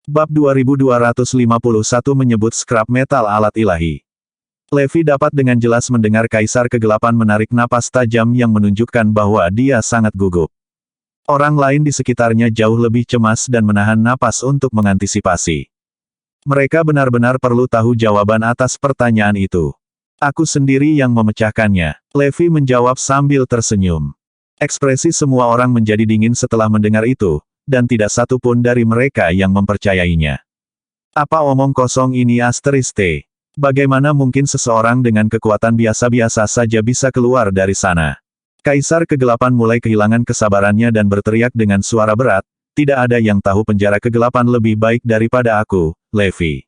Bab 2251 menyebut scrap metal alat ilahi. Levi dapat dengan jelas mendengar Kaisar Kegelapan menarik napas tajam yang menunjukkan bahwa dia sangat gugup. Orang lain di sekitarnya jauh lebih cemas dan menahan napas untuk mengantisipasi. Mereka benar-benar perlu tahu jawaban atas pertanyaan itu. Aku sendiri yang memecahkannya. Levi menjawab sambil tersenyum. Ekspresi semua orang menjadi dingin setelah mendengar itu, dan tidak satu pun dari mereka yang mempercayainya. Apa omong kosong ini? Bagaimana mungkin seseorang dengan kekuatan biasa-biasa saja bisa keluar dari sana? Kaisar Kegelapan mulai kehilangan kesabarannya dan berteriak dengan suara berat, tidak ada yang tahu penjara kegelapan lebih baik daripada aku, Levi.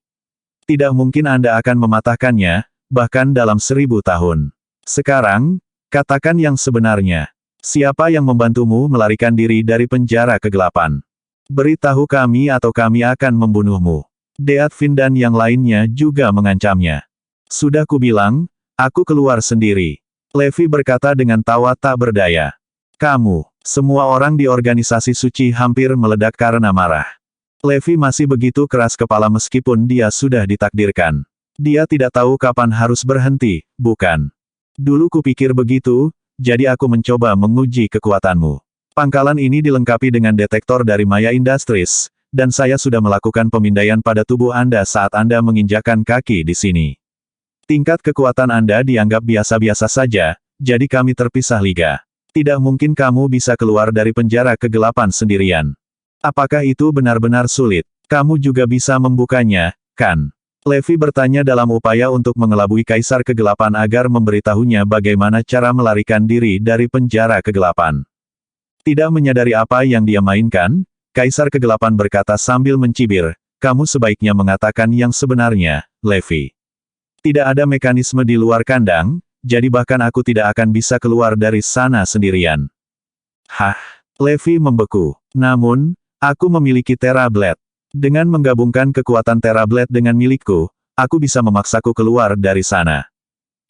Tidak mungkin Anda akan mematahkannya, bahkan dalam 1000 tahun. Sekarang, katakan yang sebenarnya. Siapa yang membantumu melarikan diri dari penjara kegelapan? Beritahu kami atau kami akan membunuhmu. Deathfin dan yang lainnya juga mengancamnya. Sudah kubilang, aku keluar sendiri. Levi berkata dengan tawa tak berdaya. Kamu, semua orang di organisasi suci hampir meledak karena marah. Levi masih begitu keras kepala meskipun dia sudah ditakdirkan. Dia tidak tahu kapan harus berhenti, bukan? Dulu kupikir begitu, jadi aku mencoba menguji kekuatanmu. Pangkalan ini dilengkapi dengan detektor dari Maya Industries, dan saya sudah melakukan pemindaian pada tubuh Anda saat Anda menginjakkan kaki di sini. Tingkat kekuatan Anda dianggap biasa-biasa saja, jadi kami terpisah liga. Tidak mungkin kamu bisa keluar dari penjara kegelapan sendirian. Apakah itu benar-benar sulit? Kamu juga bisa membukanya, kan? Levi bertanya dalam upaya untuk mengelabui Kaisar Kegelapan agar memberitahunya bagaimana cara melarikan diri dari penjara kegelapan. Tidak menyadari apa yang dia mainkan, Kaisar Kegelapan berkata sambil mencibir, kamu sebaiknya mengatakan yang sebenarnya, Levi. Tidak ada mekanisme di luar kandang, jadi bahkan aku tidak akan bisa keluar dari sana sendirian. Hah? Levi membeku. Namun, aku memiliki Terra Blade. Dengan menggabungkan kekuatan Terra Blade dengan milikku, aku bisa memaksaku keluar dari sana.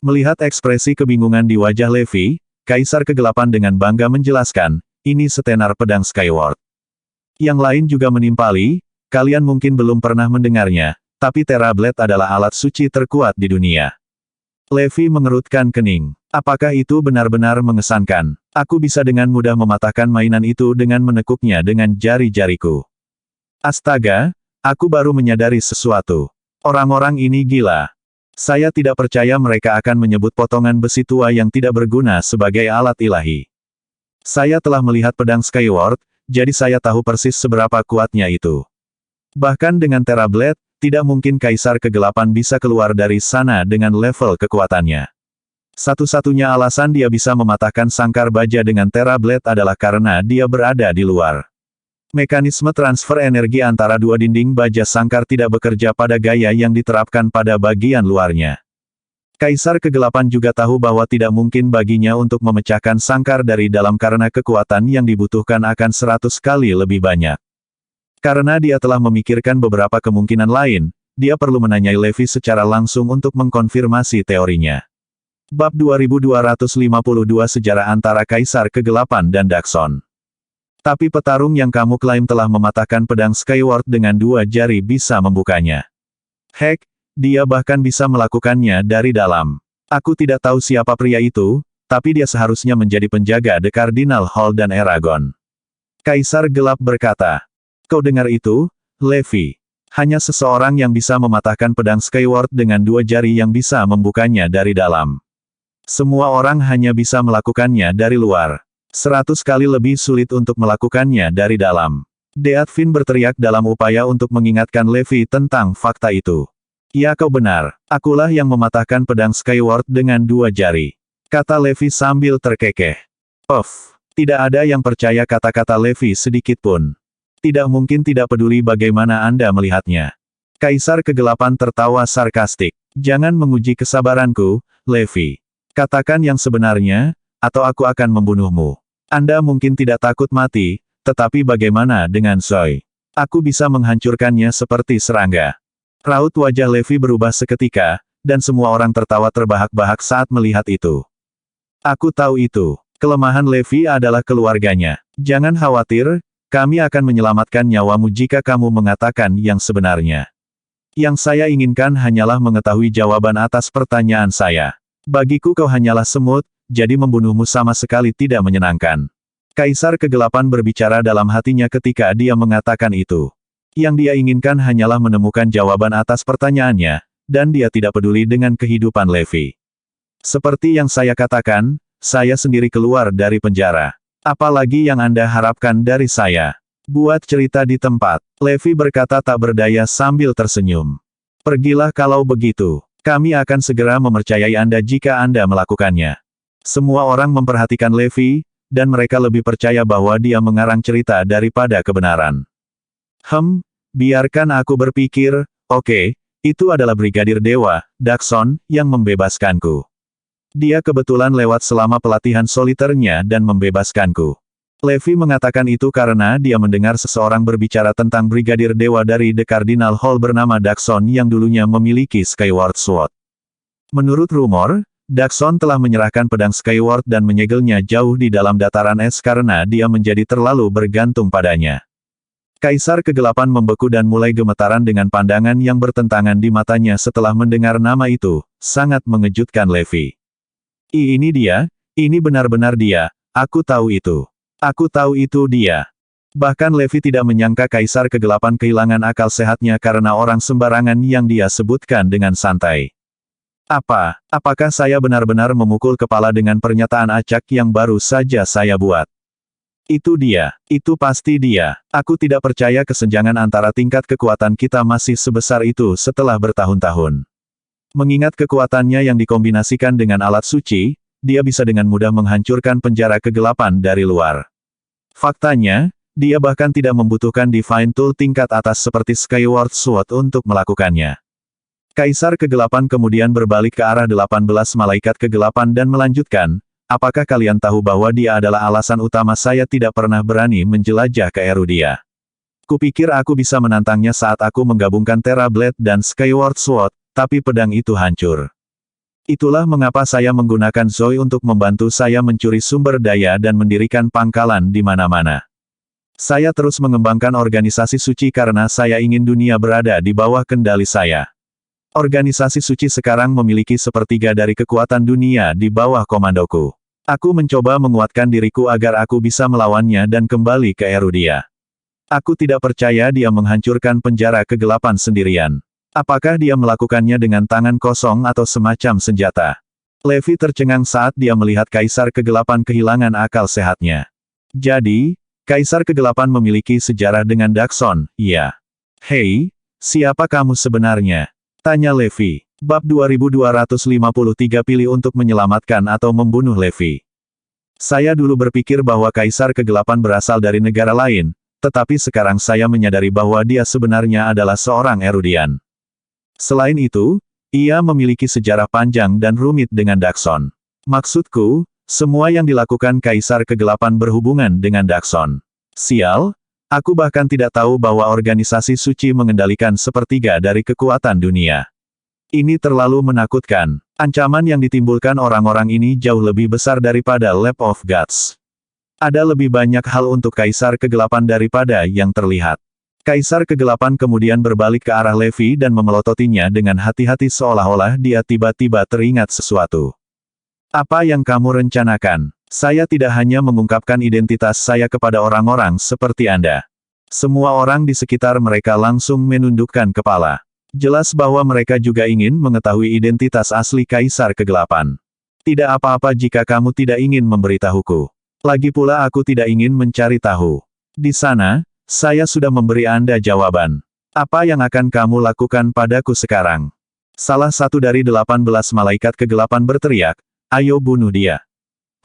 Melihat ekspresi kebingungan di wajah Levi, Kaisar Kegelapan dengan bangga menjelaskan, ini setenar pedang Skyward. Yang lain juga menimpali, kalian mungkin belum pernah mendengarnya, tapi Terra Blade adalah alat suci terkuat di dunia. Levi mengerutkan kening. Apakah itu benar-benar mengesankan? Aku bisa dengan mudah mematahkan mainan itu dengan menekuknya dengan jari-jariku. Astaga, aku baru menyadari sesuatu. Orang-orang ini gila. Saya tidak percaya mereka akan menyebut potongan besi tua yang tidak berguna sebagai alat ilahi. Saya telah melihat pedang Skyward, jadi saya tahu persis seberapa kuatnya itu. Bahkan dengan Terra Blade, tidak mungkin Kaisar Kegelapan bisa keluar dari sana dengan level kekuatannya. Satu-satunya alasan dia bisa mematahkan sangkar baja dengan Terra Blade adalah karena dia berada di luar. Mekanisme transfer energi antara dua dinding baja sangkar tidak bekerja pada gaya yang diterapkan pada bagian luarnya. Kaisar Kegelapan juga tahu bahwa tidak mungkin baginya untuk memecahkan sangkar dari dalam karena kekuatan yang dibutuhkan akan 100 kali lebih banyak. Karena dia telah memikirkan beberapa kemungkinan lain, dia perlu menanyai Levi secara langsung untuk mengkonfirmasi teorinya. Bab 2252 Sejarah antara Kaisar Kegelapan dan Daxon. Tapi petarung yang kamu klaim telah mematahkan pedang Skyward dengan 2 jari bisa membukanya. Heck, dia bahkan bisa melakukannya dari dalam. Aku tidak tahu siapa pria itu, tapi dia seharusnya menjadi penjaga The Cardinal Hall dan Eragon. Kaisar Gelap berkata. Kau dengar itu, Levi? Hanya seseorang yang bisa mematahkan pedang Skyward dengan 2 jari yang bisa membukanya dari dalam. Semua orang hanya bisa melakukannya dari luar. 100 kali lebih sulit untuk melakukannya dari dalam. Deathfin berteriak dalam upaya untuk mengingatkan Levi tentang fakta itu. Ya kau benar, akulah yang mematahkan pedang Skyward dengan 2 jari. Kata Levi sambil terkekeh. Tidak ada yang percaya kata-kata Levi sedikit pun. Tidak mungkin tidak peduli bagaimana Anda melihatnya. Kaisar Kegelapan tertawa sarkastik. Jangan menguji kesabaranku, Levi. Katakan yang sebenarnya, atau aku akan membunuhmu. Anda mungkin tidak takut mati, tetapi bagaimana dengan Zoe? Aku bisa menghancurkannya seperti serangga. Raut wajah Levi berubah seketika, dan semua orang tertawa terbahak-bahak saat melihat itu. Aku tahu itu. Kelemahan Levi adalah keluarganya. Jangan khawatir, kami akan menyelamatkan nyawamu jika kamu mengatakan yang sebenarnya. Yang saya inginkan hanyalah mengetahui jawaban atas pertanyaan saya. Bagiku kau hanyalah semut, jadi membunuhmu sama sekali tidak menyenangkan. Kaisar Kegelapan berbicara dalam hatinya ketika dia mengatakan itu. Yang dia inginkan hanyalah menemukan jawaban atas pertanyaannya, dan dia tidak peduli dengan kehidupan Levi. Seperti yang saya katakan, saya sendiri keluar dari penjara. Apalagi yang Anda harapkan dari saya? Buat cerita di tempat. Levi berkata tak berdaya sambil tersenyum. Pergilah kalau begitu. Kami akan segera mempercayai Anda jika Anda melakukannya. Semua orang memperhatikan Levi, dan mereka lebih percaya bahwa dia mengarang cerita daripada kebenaran. Biarkan aku berpikir, oke, itu adalah Brigadir Dewa, Dakson, yang membebaskanku. Dia kebetulan lewat selama pelatihan soliternya dan membebaskanku. Levi mengatakan itu karena dia mendengar seseorang berbicara tentang Brigadir Dewa dari The Cardinal Hall bernama Dakson yang dulunya memiliki Skyward Sword. Menurut rumor, Dakson telah menyerahkan pedang Skyward dan menyegelnya jauh di dalam dataran es karena dia menjadi terlalu bergantung padanya. Kaisar Kegelapan membeku dan mulai gemetaran dengan pandangan yang bertentangan di matanya setelah mendengar nama itu, sangat mengejutkan Levi. Ini dia, ini benar-benar dia, aku tahu itu. Aku tahu itu dia. Bahkan Levi tidak menyangka Kaisar Kegelapan kehilangan akal sehatnya karena orang sembarangan yang dia sebutkan dengan santai. Apakah saya benar-benar memukul kepala dengan pernyataan acak yang baru saja saya buat? Itu dia, itu pasti dia. Aku tidak percaya kesenjangan antara tingkat kekuatan kita masih sebesar itu setelah bertahun-tahun. Mengingat kekuatannya yang dikombinasikan dengan alat suci, dia bisa dengan mudah menghancurkan penjara kegelapan dari luar. Faktanya, dia bahkan tidak membutuhkan Divine Tool tingkat atas seperti Skyward Sword untuk melakukannya. Kaisar Kegelapan kemudian berbalik ke arah 18 malaikat kegelapan dan melanjutkan, apakah kalian tahu bahwa dia adalah alasan utama saya tidak pernah berani menjelajah ke Erudia? Kupikir aku bisa menantangnya saat aku menggabungkan Terra Blade dan Skyward Sword, tapi pedang itu hancur. Itulah mengapa saya menggunakan Zoe untuk membantu saya mencuri sumber daya dan mendirikan pangkalan di mana-mana. Saya terus mengembangkan organisasi suci karena saya ingin dunia berada di bawah kendali saya. Organisasi suci sekarang memiliki sepertiga dari kekuatan dunia di bawah komandoku. Aku mencoba menguatkan diriku agar aku bisa melawannya dan kembali ke Erudia. Aku tidak percaya dia menghancurkan penjara kegelapan sendirian. Apakah dia melakukannya dengan tangan kosong atau semacam senjata? Levi tercengang saat dia melihat Kaisar Kegelapan kehilangan akal sehatnya. Jadi, Kaisar Kegelapan memiliki sejarah dengan Dakson, iya. Hei, siapa kamu sebenarnya? Tanya Levi. Bab 2253 pilih untuk menyelamatkan atau membunuh Levi. Saya dulu berpikir bahwa Kaisar Kegelapan berasal dari negara lain, tetapi sekarang saya menyadari bahwa dia sebenarnya adalah seorang Erudian. Selain itu, ia memiliki sejarah panjang dan rumit dengan Dakson. Maksudku, semua yang dilakukan Kaisar Kegelapan berhubungan dengan Dakson. Sial, aku bahkan tidak tahu bahwa organisasi suci mengendalikan sepertiga dari kekuatan dunia. Ini terlalu menakutkan. Ancaman yang ditimbulkan orang-orang ini jauh lebih besar daripada Lab of Gods. Ada lebih banyak hal untuk Kaisar Kegelapan daripada yang terlihat. Kaisar Kegelapan kemudian berbalik ke arah Levi dan memelototinya dengan hati-hati seolah-olah dia tiba-tiba teringat sesuatu. Apa yang kamu rencanakan? Saya tidak hanya mengungkapkan identitas saya kepada orang-orang seperti Anda. Semua orang di sekitar mereka langsung menundukkan kepala. Jelas bahwa mereka juga ingin mengetahui identitas asli Kaisar Kegelapan. Tidak apa-apa jika kamu tidak ingin memberitahuku. Lagi pula aku tidak ingin mencari tahu. Di sana, saya sudah memberi Anda jawaban. Apa yang akan kamu lakukan padaku sekarang? Salah satu dari 18 malaikat kegelapan berteriak, ayo bunuh dia.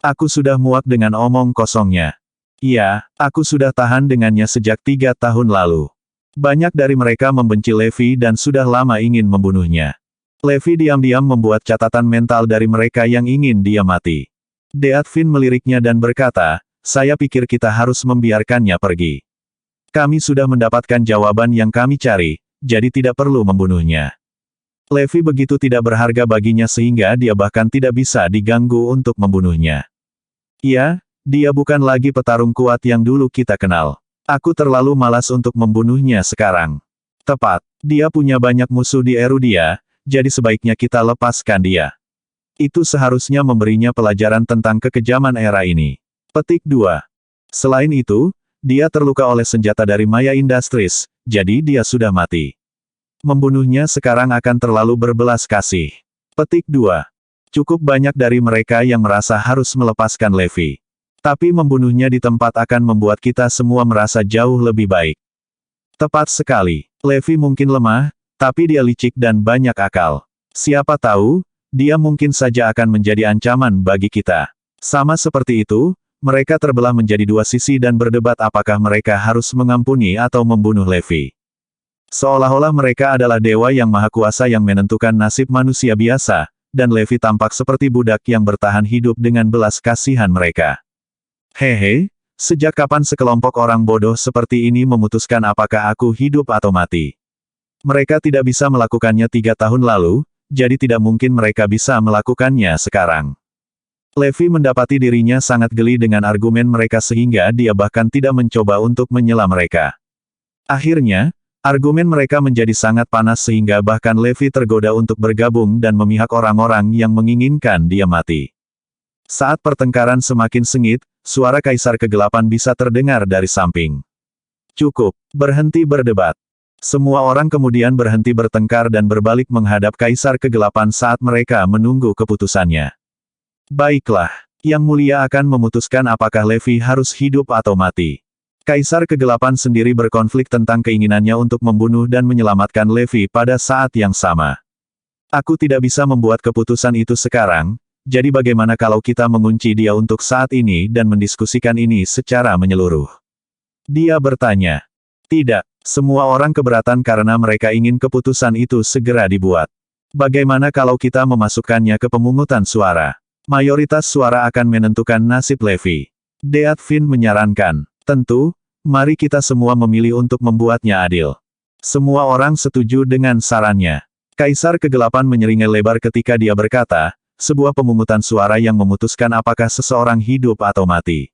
Aku sudah muak dengan omong kosongnya. Iya, aku sudah tahan dengannya sejak 3 tahun lalu. Banyak dari mereka membenci Levi dan sudah lama ingin membunuhnya. Levi diam-diam membuat catatan mental dari mereka yang ingin dia mati. Deathvin meliriknya dan berkata, saya pikir kita harus membiarkannya pergi. Kami sudah mendapatkan jawaban yang kami cari, jadi tidak perlu membunuhnya. Levi begitu tidak berharga baginya sehingga dia bahkan tidak bisa diganggu untuk membunuhnya. Iya, dia bukan lagi petarung kuat yang dulu kita kenal. Aku terlalu malas untuk membunuhnya sekarang. Tepat, dia punya banyak musuh di Erudia, jadi sebaiknya kita lepaskan dia. Itu seharusnya memberinya pelajaran tentang kekejaman era ini. Petik 2. Selain itu, dia terluka oleh senjata dari Maya Industries, jadi dia sudah mati. Membunuhnya sekarang akan terlalu berbelas kasih. Petik 2. Cukup banyak dari mereka yang merasa harus melepaskan Levi. Tapi membunuhnya di tempat akan membuat kita semua merasa jauh lebih baik. Tepat sekali. Levi mungkin lemah, tapi dia licik dan banyak akal. Siapa tahu, dia mungkin saja akan menjadi ancaman bagi kita. Sama seperti itu, mereka terbelah menjadi dua sisi dan berdebat apakah mereka harus mengampuni atau membunuh Levi. Seolah-olah mereka adalah dewa yang maha kuasa yang menentukan nasib manusia biasa, dan Levi tampak seperti budak yang bertahan hidup dengan belas kasihan mereka. Hehe, sejak kapan sekelompok orang bodoh seperti ini memutuskan apakah aku hidup atau mati? Mereka tidak bisa melakukannya 3 tahun lalu, jadi tidak mungkin mereka bisa melakukannya sekarang. Levi mendapati dirinya sangat geli dengan argumen mereka sehingga dia bahkan tidak mencoba untuk menyela mereka. Akhirnya, argumen mereka menjadi sangat panas sehingga bahkan Levi tergoda untuk bergabung dan memihak orang-orang yang menginginkan dia mati. Saat pertengkaran semakin sengit, suara Kaisar Kegelapan bisa terdengar dari samping. Cukup, berhenti berdebat. Semua orang kemudian berhenti bertengkar dan berbalik menghadap Kaisar Kegelapan saat mereka menunggu keputusannya. Baiklah, Yang Mulia akan memutuskan apakah Levi harus hidup atau mati. Kaisar Kegelapan sendiri berkonflik tentang keinginannya untuk membunuh dan menyelamatkan Levi pada saat yang sama. Aku tidak bisa membuat keputusan itu sekarang, jadi bagaimana kalau kita mengunci dia untuk saat ini dan mendiskusikan ini secara menyeluruh? Dia bertanya. Tidak, semua orang keberatan karena mereka ingin keputusan itu segera dibuat. Bagaimana kalau kita memasukkannya ke pemungutan suara? Mayoritas suara akan menentukan nasib Levi. Deat Fin menyarankan. Tentu, mari kita semua memilih untuk membuatnya adil. Semua orang setuju dengan sarannya. Kaisar Kegelapan menyeringai lebar ketika dia berkata, sebuah pemungutan suara yang memutuskan apakah seseorang hidup atau mati.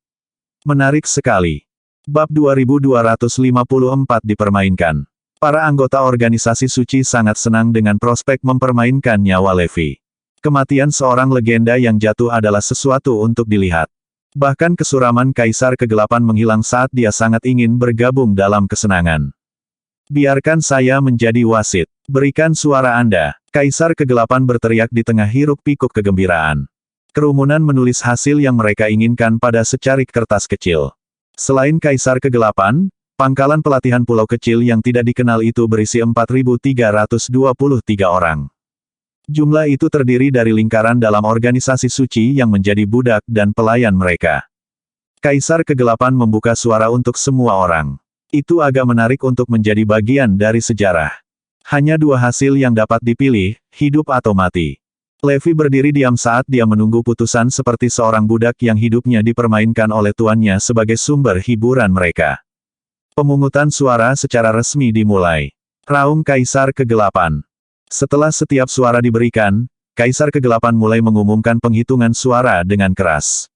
Menarik sekali. Bab 2254 dipermainkan. Para anggota organisasi suci sangat senang dengan prospek mempermainkan nyawa Levi. Kematian seorang legenda yang jatuh adalah sesuatu untuk dilihat. Bahkan kesuraman Kaisar Kegelapan menghilang saat dia sangat ingin bergabung dalam kesenangan. Biarkan saya menjadi wasit. Berikan suara Anda. Kaisar Kegelapan berteriak di tengah hiruk-pikuk kegembiraan. Kerumunan menulis hasil yang mereka inginkan pada secarik kertas kecil. Selain Kaisar Kegelapan, pangkalan pelatihan pulau kecil yang tidak dikenal itu berisi 4.323 orang. Jumlah itu terdiri dari lingkaran dalam organisasi suci yang menjadi budak dan pelayan mereka. Kaisar Kegelapan membuka suara untuk semua orang. Itu agak menarik untuk menjadi bagian dari sejarah. Hanya 2 hasil yang dapat dipilih, hidup atau mati. Levi berdiri diam saat dia menunggu putusan seperti seorang budak yang hidupnya dipermainkan oleh tuannya sebagai sumber hiburan mereka. Pemungutan suara secara resmi dimulai. Raung Kaisar Kegelapan. Setelah setiap suara diberikan, Kaisar Kegelapan mulai mengumumkan penghitungan suara dengan keras.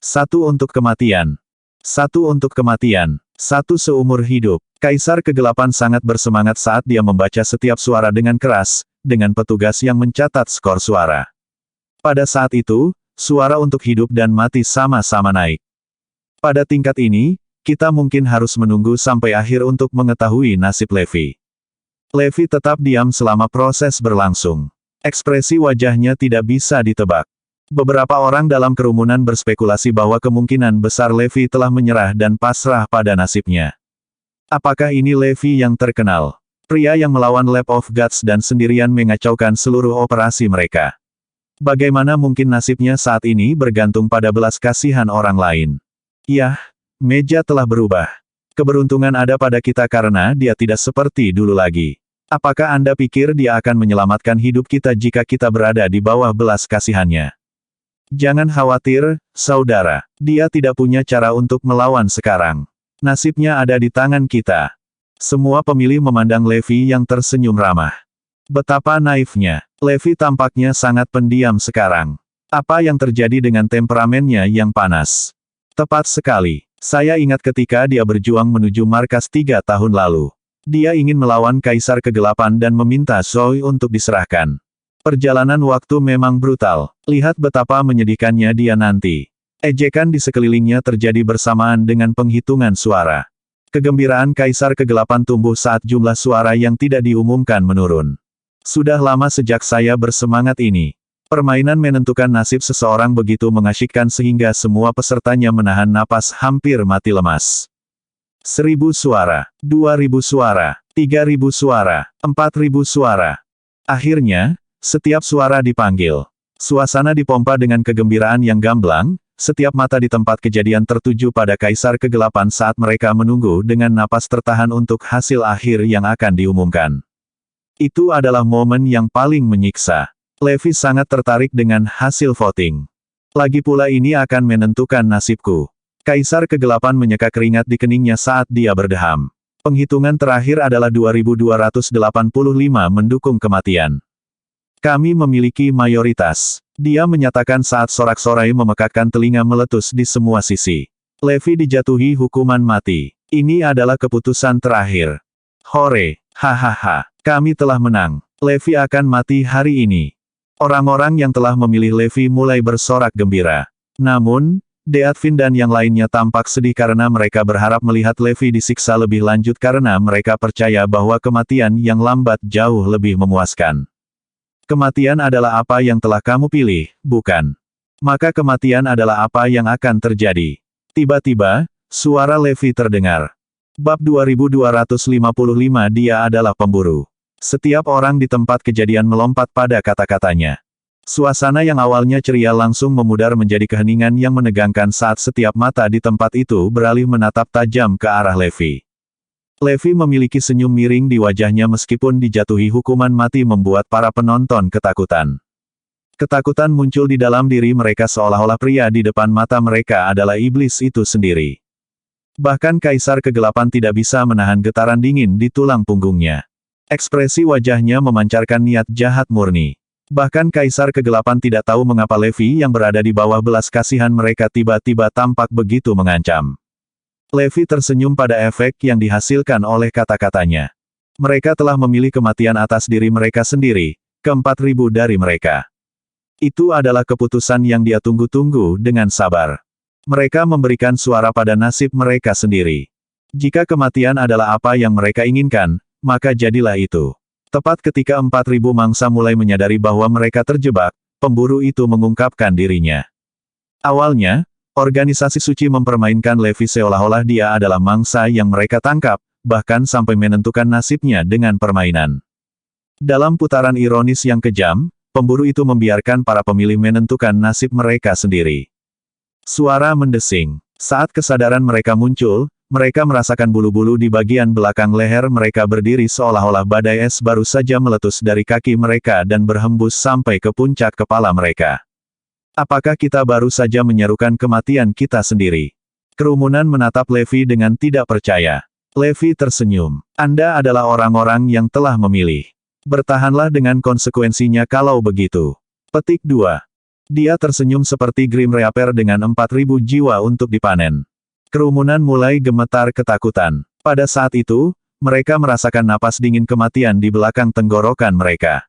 1 untuk kematian. 1 untuk kematian. 1 seumur hidup. Kaisar Kegelapan sangat bersemangat saat dia membaca setiap suara dengan keras, dengan petugas yang mencatat skor suara. Pada saat itu, suara untuk hidup dan mati sama-sama naik. Pada tingkat ini, kita mungkin harus menunggu sampai akhir untuk mengetahui nasib Levi. Levi tetap diam selama proses berlangsung. Ekspresi wajahnya tidak bisa ditebak. Beberapa orang dalam kerumunan berspekulasi bahwa kemungkinan besar Levi telah menyerah dan pasrah pada nasibnya. Apakah ini Levi yang terkenal? Pria yang melawan Lab of Gods dan sendirian mengacaukan seluruh operasi mereka. Bagaimana mungkin nasibnya saat ini bergantung pada belas kasihan orang lain? Yah, meja telah berubah. Keberuntungan ada pada kita karena dia tidak seperti dulu lagi. Apakah Anda pikir dia akan menyelamatkan hidup kita jika kita berada di bawah belas kasihannya? Jangan khawatir, saudara. Dia tidak punya cara untuk melawan sekarang. Nasibnya ada di tangan kita. Semua pemilih memandang Levi yang tersenyum ramah. Betapa naifnya. Levi tampaknya sangat pendiam sekarang. Apa yang terjadi dengan temperamennya yang panas? Tepat sekali. Saya ingat ketika dia berjuang menuju markas 3 tahun lalu. Dia ingin melawan Kaisar Kegelapan dan meminta Zoe untuk diserahkan. Perjalanan waktu memang brutal. Lihat betapa menyedihkannya dia nanti. Ejekan di sekelilingnya terjadi bersamaan dengan penghitungan suara. Kegembiraan Kaisar Kegelapan tumbuh saat jumlah suara yang tidak diumumkan menurun. Sudah lama sejak saya bersemangat ini. Permainan menentukan nasib seseorang begitu mengasyikkan sehingga semua pesertanya menahan napas hampir mati lemas. 1000 suara, 2000 suara, 3000 suara, 4000 suara. Akhirnya, setiap suara dipanggil. Suasana dipompa dengan kegembiraan yang gamblang, setiap mata di tempat kejadian tertuju pada Kaisar Kegelapan saat mereka menunggu dengan napas tertahan untuk hasil akhir yang akan diumumkan. Itu adalah momen yang paling menyiksa. Levi sangat tertarik dengan hasil voting. Lagi pula ini akan menentukan nasibku. Kaisar Kegelapan menyeka keringat di keningnya saat dia berdeham. Penghitungan terakhir adalah 2285 mendukung kematian. Kami memiliki mayoritas. Dia menyatakan saat sorak-sorai memekakkan telinga meletus di semua sisi. Levi dijatuhi hukuman mati. Ini adalah keputusan terakhir. Hore, hahaha, kami telah menang. Levi akan mati hari ini. Orang-orang yang telah memilih Levi mulai bersorak gembira. Namun, Deatvin dan yang lainnya tampak sedih karena mereka berharap melihat Levi disiksa lebih lanjut karena mereka percaya bahwa kematian yang lambat jauh lebih memuaskan. Kematian adalah apa yang telah kamu pilih, bukan? Maka kematian adalah apa yang akan terjadi. Tiba-tiba, suara Levi terdengar. Bab 2255 dia adalah pemburu. Setiap orang di tempat kejadian melompat pada kata-katanya. Suasana yang awalnya ceria langsung memudar menjadi keheningan yang menegangkan saat setiap mata di tempat itu beralih menatap tajam ke arah Levi. Levi memiliki senyum miring di wajahnya meskipun dijatuhi hukuman mati membuat para penonton ketakutan. Ketakutan muncul di dalam diri mereka seolah-olah pria di depan mata mereka adalah iblis itu sendiri. Bahkan Kaisar Kegelapan tidak bisa menahan getaran dingin di tulang punggungnya. Ekspresi wajahnya memancarkan niat jahat murni. Bahkan Kaisar Kegelapan tidak tahu mengapa Levi yang berada di bawah belas kasihan mereka tiba-tiba tampak begitu mengancam. Levi tersenyum pada efek yang dihasilkan oleh kata-katanya. Mereka telah memilih kematian atas diri mereka sendiri, ke-4000 dari mereka. Itu adalah keputusan yang dia tunggu-tunggu dengan sabar. Mereka memberikan suara pada nasib mereka sendiri. Jika kematian adalah apa yang mereka inginkan, maka jadilah itu. Tepat ketika 4000 mangsa mulai menyadari bahwa mereka terjebak, pemburu itu mengungkapkan dirinya. Awalnya, organisasi suci mempermainkan Levi seolah-olah dia adalah mangsa yang mereka tangkap, bahkan sampai menentukan nasibnya dengan permainan. Dalam putaran ironis yang kejam, pemburu itu membiarkan para pemilih menentukan nasib mereka sendiri. Suara mendesing. Saat kesadaran mereka muncul, mereka merasakan bulu-bulu di bagian belakang leher mereka berdiri seolah-olah badai es baru saja meletus dari kaki mereka dan berhembus sampai ke puncak kepala mereka. Apakah kita baru saja menyerukan kematian kita sendiri? Kerumunan menatap Levi dengan tidak percaya. Levi tersenyum. Anda adalah orang-orang yang telah memilih. Bertahanlah dengan konsekuensinya kalau begitu. Petik 2. Dia tersenyum seperti Grim Reaper dengan 4000 jiwa untuk dipanen. Kerumunan mulai gemetar ketakutan. Pada saat itu, mereka merasakan napas dingin kematian di belakang tenggorokan mereka.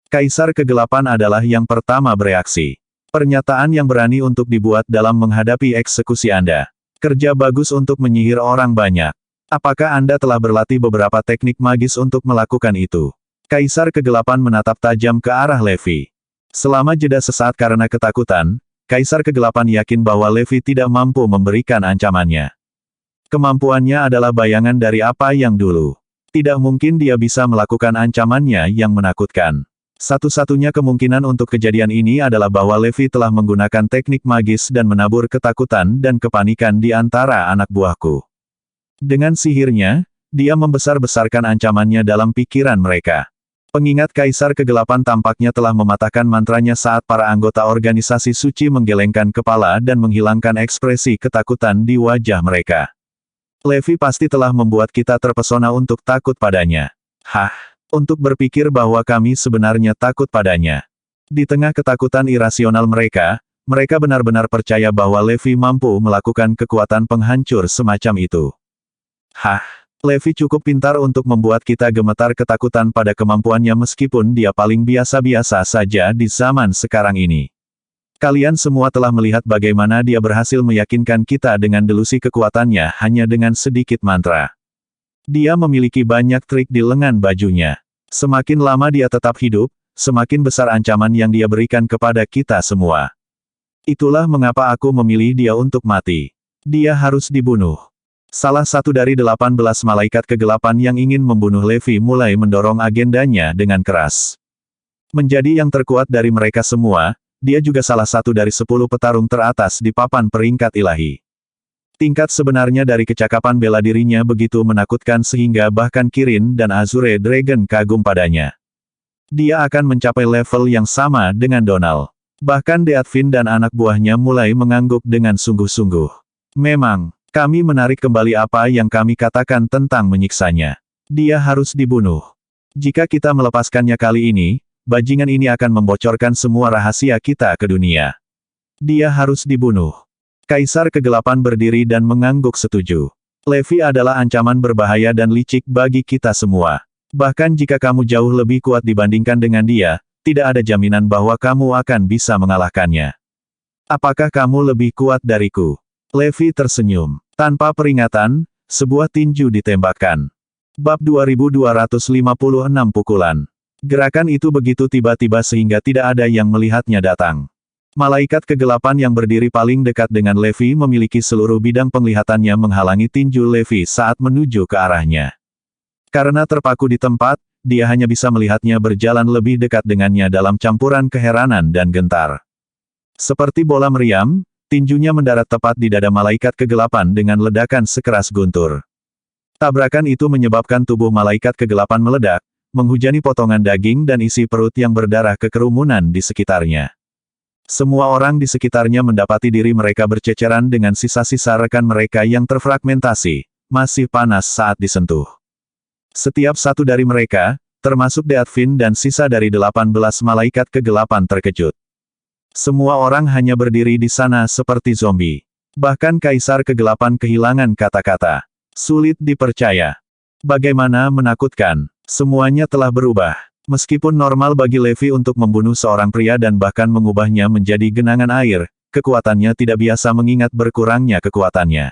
Kaisar Kegelapan adalah yang pertama bereaksi. Pernyataan yang berani untuk dibuat dalam menghadapi eksekusi Anda. Kerja bagus untuk menyihir orang banyak. Apakah Anda telah berlatih beberapa teknik magis untuk melakukan itu? Kaisar Kegelapan menatap tajam ke arah Levi. Selama jeda sesaat karena ketakutan, Kaisar Kegelapan yakin bahwa Levi tidak mampu memberikan ancamannya. Kemampuannya adalah bayangan dari apa yang dulu. Tidak mungkin dia bisa melakukan ancamannya yang menakutkan. Satu-satunya kemungkinan untuk kejadian ini adalah bahwa Levi telah menggunakan teknik magis dan menabur ketakutan dan kepanikan di antara anak buahku. Dengan sihirnya, dia membesar-besarkan ancamannya dalam pikiran mereka. Pengingat Kaisar Kegelapan tampaknya telah mematahkan mantranya saat para anggota organisasi suci menggelengkan kepala dan menghilangkan ekspresi ketakutan di wajah mereka. Levi pasti telah membuat kita terpesona untuk takut padanya. Hah, untuk berpikir bahwa kami sebenarnya takut padanya. Di tengah ketakutan irasional mereka, Mereka benar-benar percaya bahwa Levi mampu melakukan kekuatan penghancur semacam itu. Hah, Levi cukup pintar untuk membuat kita gemetar ketakutan pada kemampuannya meskipun dia paling biasa-biasa saja di zaman sekarang ini. Kalian semua telah melihat bagaimana dia berhasil meyakinkan kita dengan delusi kekuatannya hanya dengan sedikit mantra. Dia memiliki banyak trik di lengan bajunya. Semakin lama dia tetap hidup, semakin besar ancaman yang dia berikan kepada kita semua. Itulah mengapa aku memilih dia untuk mati. Dia harus dibunuh. Salah satu dari 18 malaikat kegelapan yang ingin membunuh Levi mulai mendorong agendanya dengan keras. Menjadi yang terkuat dari mereka semua, dia juga salah satu dari 10 petarung teratas di papan peringkat ilahi. Tingkat sebenarnya dari kecakapan bela dirinya begitu menakutkan sehingga bahkan Kirin dan Azure Dragon kagum padanya. Dia akan mencapai level yang sama dengan Donald. Bahkan Deathfin dan anak buahnya mulai mengangguk dengan sungguh-sungguh. Memang, kami menarik kembali apa yang kami katakan tentang menyiksanya. Dia harus dibunuh. Jika kita melepaskannya kali ini, bajingan ini akan membocorkan semua rahasia kita ke dunia. Dia harus dibunuh. Kaisar Kegelapan berdiri dan mengangguk setuju. Levi adalah ancaman berbahaya dan licik bagi kita semua. Bahkan jika kamu jauh lebih kuat dibandingkan dengan dia, tidak ada jaminan bahwa kamu akan bisa mengalahkannya. Apakah kamu lebih kuat dariku? Levi tersenyum. Tanpa peringatan, sebuah tinju ditembakkan. Bab 2256 pukulan. Gerakan itu begitu tiba-tiba sehingga tidak ada yang melihatnya datang. Malaikat kegelapan yang berdiri paling dekat dengan Levi memiliki seluruh bidang penglihatannya menghalangi tinju Levi saat menuju ke arahnya. Karena terpaku di tempat, dia hanya bisa melihatnya berjalan lebih dekat dengannya dalam campuran keheranan dan gentar. Seperti bola meriam, tinjunya mendarat tepat di dada malaikat kegelapan dengan ledakan sekeras guntur. Tabrakan itu menyebabkan tubuh malaikat kegelapan meledak, menghujani potongan daging dan isi perut yang berdarah ke kerumunan di sekitarnya. Semua orang di sekitarnya mendapati diri mereka berceceran dengan sisa-sisa rekan mereka yang terfragmentasi, masih panas saat disentuh. Setiap satu dari mereka, termasuk Deathfin dan sisa dari 18 malaikat kegelapan terkejut. Semua orang hanya berdiri di sana seperti zombie. Bahkan Kaisar Kegelapan kehilangan kata-kata. Sulit dipercaya. Bagaimana menakutkan. Semuanya telah berubah. Meskipun normal bagi Levi untuk membunuh seorang pria dan bahkan mengubahnya menjadi genangan air, kekuatannya tidak biasa mengingat berkurangnya kekuatannya.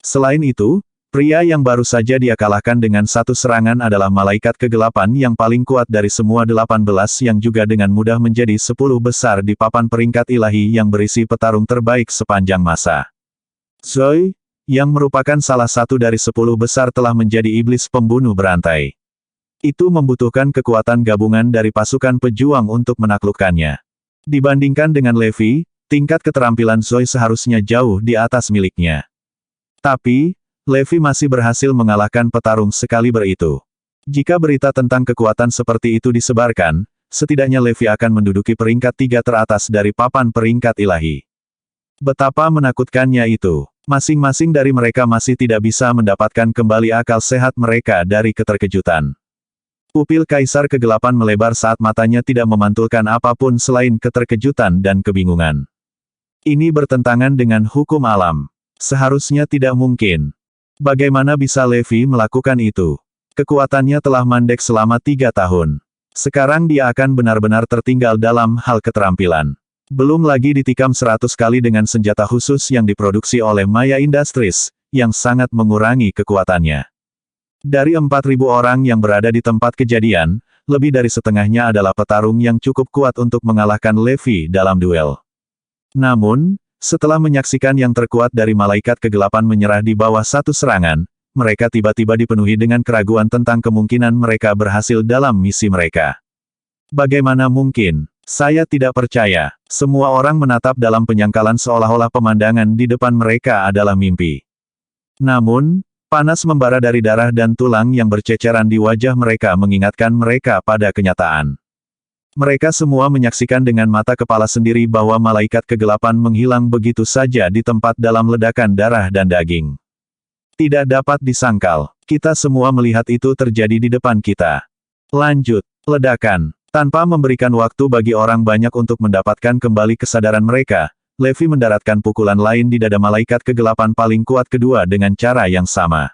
Selain itu, pria yang baru saja dia kalahkan dengan satu serangan adalah malaikat kegelapan yang paling kuat dari semua 18 yang juga dengan mudah menjadi 10 besar di papan peringkat ilahi yang berisi petarung terbaik sepanjang masa. Zoe, yang merupakan salah satu dari 10 besar telah menjadi iblis pembunuh berantai. Itu membutuhkan kekuatan gabungan dari pasukan pejuang untuk menaklukkannya. Dibandingkan dengan Levi, tingkat keterampilan Zoe seharusnya jauh di atas miliknya. Tapi, Levi masih berhasil mengalahkan petarung sekaliber itu. Jika berita tentang kekuatan seperti itu disebarkan, setidaknya Levi akan menduduki peringkat 3 teratas dari papan peringkat ilahi. Betapa menakutkannya itu. Masing-masing dari mereka masih tidak bisa mendapatkan kembali akal sehat mereka dari keterkejutan. Pupil Kaisar Kegelapan melebar saat matanya tidak memantulkan apapun selain keterkejutan dan kebingungan. Ini bertentangan dengan hukum alam. Seharusnya tidak mungkin. Bagaimana bisa Levi melakukan itu? Kekuatannya telah mandek selama 3 tahun. Sekarang dia akan benar-benar tertinggal dalam hal keterampilan. Belum lagi ditikam 100 kali dengan senjata khusus yang diproduksi oleh Maya Industries, yang sangat mengurangi kekuatannya. Dari 4.000 orang yang berada di tempat kejadian, lebih dari setengahnya adalah petarung yang cukup kuat untuk mengalahkan Levi dalam duel. Namun, setelah menyaksikan yang terkuat dari malaikat kegelapan menyerah di bawah satu serangan, mereka tiba-tiba dipenuhi dengan keraguan tentang kemungkinan mereka berhasil dalam misi mereka. Bagaimana mungkin? Saya tidak percaya. Semua orang menatap dalam penyangkalan seolah-olah pemandangan di depan mereka adalah mimpi. Namun, panas membara dari darah dan tulang yang berceceran di wajah mereka mengingatkan mereka pada kenyataan. Mereka semua menyaksikan dengan mata kepala sendiri bahwa malaikat kegelapan menghilang begitu saja di tempat dalam ledakan darah dan daging. Tidak dapat disangkal. Kita semua melihat itu terjadi di depan kita. Lanjut. Ledakan. Tanpa memberikan waktu bagi orang banyak untuk mendapatkan kembali kesadaran mereka, Levi mendaratkan pukulan lain di dada malaikat kegelapan paling kuat kedua dengan cara yang sama.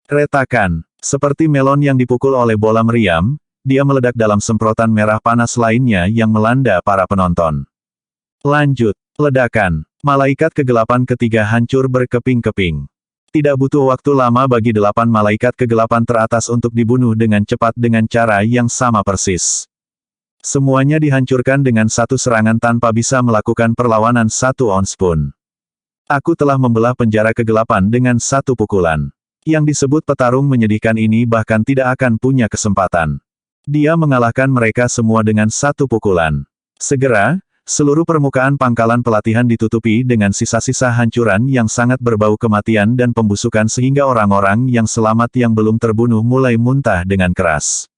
Retakan, seperti melon yang dipukul oleh bola meriam, dia meledak dalam semprotan merah panas lainnya yang melanda para penonton. Lanjut, ledakan. Malaikat kegelapan ketiga hancur berkeping-keping. Tidak butuh waktu lama bagi 8 malaikat kegelapan teratas untuk dibunuh dengan cepat dengan cara yang sama persis. Semuanya dihancurkan dengan satu serangan tanpa bisa melakukan perlawanan 1 ons pun. Aku telah membelah penjara kegelapan dengan satu pukulan. Yang disebut petarung menyedihkan ini bahkan tidak akan punya kesempatan. Dia mengalahkan mereka semua dengan satu pukulan. Segera, seluruh permukaan pangkalan pelatihan ditutupi dengan sisa-sisa hancuran yang sangat berbau kematian dan pembusukan sehingga orang-orang yang selamat yang belum terbunuh mulai muntah dengan keras.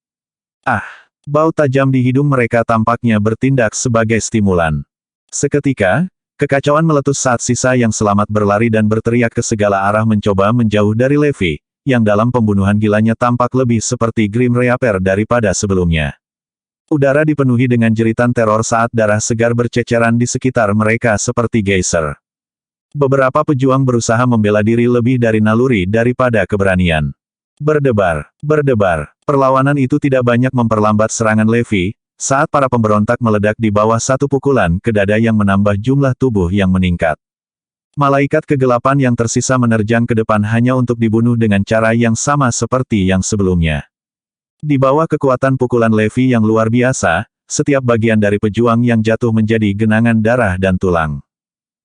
Bau tajam di hidung mereka tampaknya bertindak sebagai stimulan. Seketika, kekacauan meletus saat sisa yang selamat berlari dan berteriak ke segala arah mencoba menjauh dari Levi, yang dalam pembunuhan gilanya tampak lebih seperti Grim Reaper daripada sebelumnya. Udara dipenuhi dengan jeritan teror saat darah segar berceceran di sekitar mereka seperti geyser. Beberapa pejuang berusaha membela diri lebih dari naluri daripada keberanian. Berdebar, berdebar. Perlawanan itu tidak banyak memperlambat serangan Levi, saat para pemberontak meledak di bawah satu pukulan ke dada yang menambah jumlah tubuh yang meningkat. Malaikat kegelapan yang tersisa menerjang ke depan hanya untuk dibunuh dengan cara yang sama seperti yang sebelumnya. Di bawah kekuatan pukulan Levi yang luar biasa, setiap bagian dari pejuang yang jatuh menjadi genangan darah dan tulang.